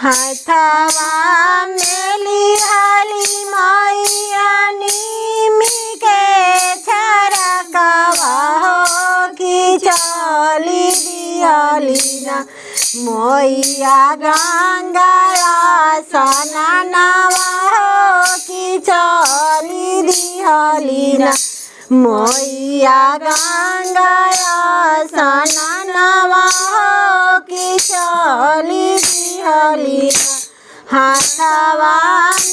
हाथवा में लिहाली मैया निमी के छरकवा हो कि चली दिहली ना मैया गंगा स्नानवा हो कि चली दिहली ना मैया गंगा स्नानवा हो कि चली दिहली ना हाथवा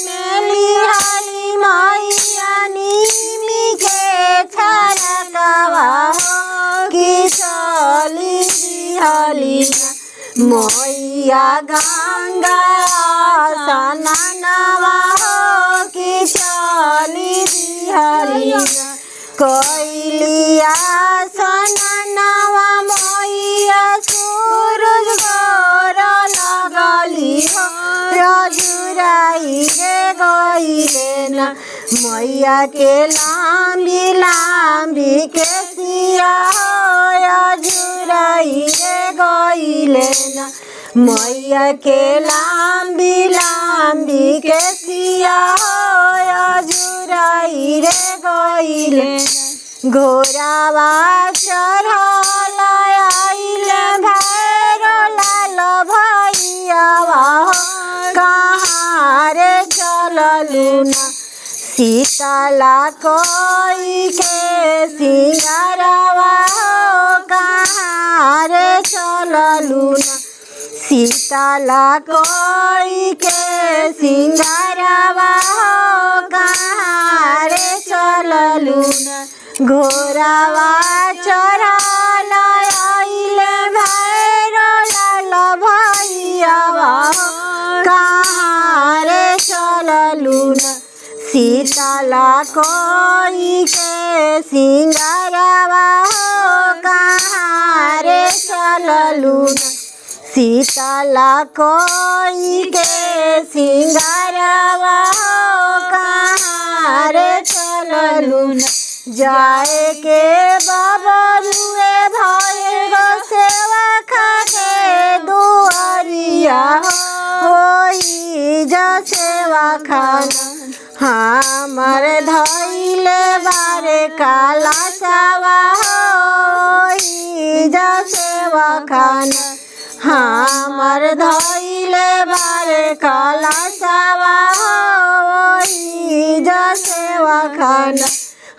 में लिहाली मैया निमी के छरकवा हो कि चली दिहली ना मैया गंगा स्नानवा हो कि चली दिहली ना कैलिया स्नानवा मैया सूरज गोर लगली हो रजुराई रे गइले ना मैया के लांबी लांबी के सिया हो रजुराई रे गइले ना मैया के लांबी लांबी के सिया हो रजुराई रे गइले घोरावा चढ़ल आइले भैरो लाल भैयावा हो कहाँ रे चललू ना सीतला कोई के सिंगारवा हो कहाँ रे चललू ना सीतला कोई के सिंगारवा हो कहाँ रे चललू ना घोरावा चढ़ल आइले भैरो लाल भैयावा हो कहाँ रे चललू ना सीतला कोई के सिंगारवा हो कहाँ रे चललू ना सीतला कोई के सिंगारवा हो कहाँ रे चललू ना जाए के बबरुए भैरो सेवा खाके दुआरिया होई जा सेवा खाना हमर धइले बारे काला सावा होई जा सेवा खाना हमर धइले बारे काला सावा होई जा सेवा खाना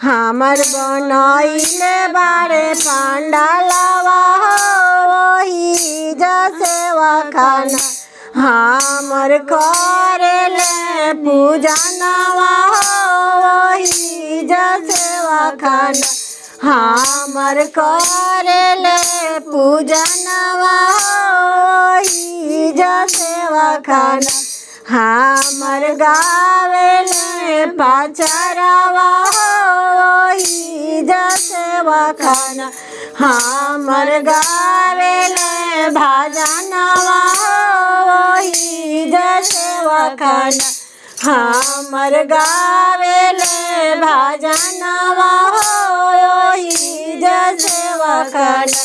हमर बनइले बारे पंडालवा होई जा सेवा खाना हमर करेले पूजनवा होई जा सेवा खाना हमर करेले पूजनवा होई जा सेवा खाना हमर गावेले पचरवा होई जा सेवा खाना हमर गावेले भजनवा होई जा सेवा खाना हमर गावेले भजनवा होई जा सेवा खाना।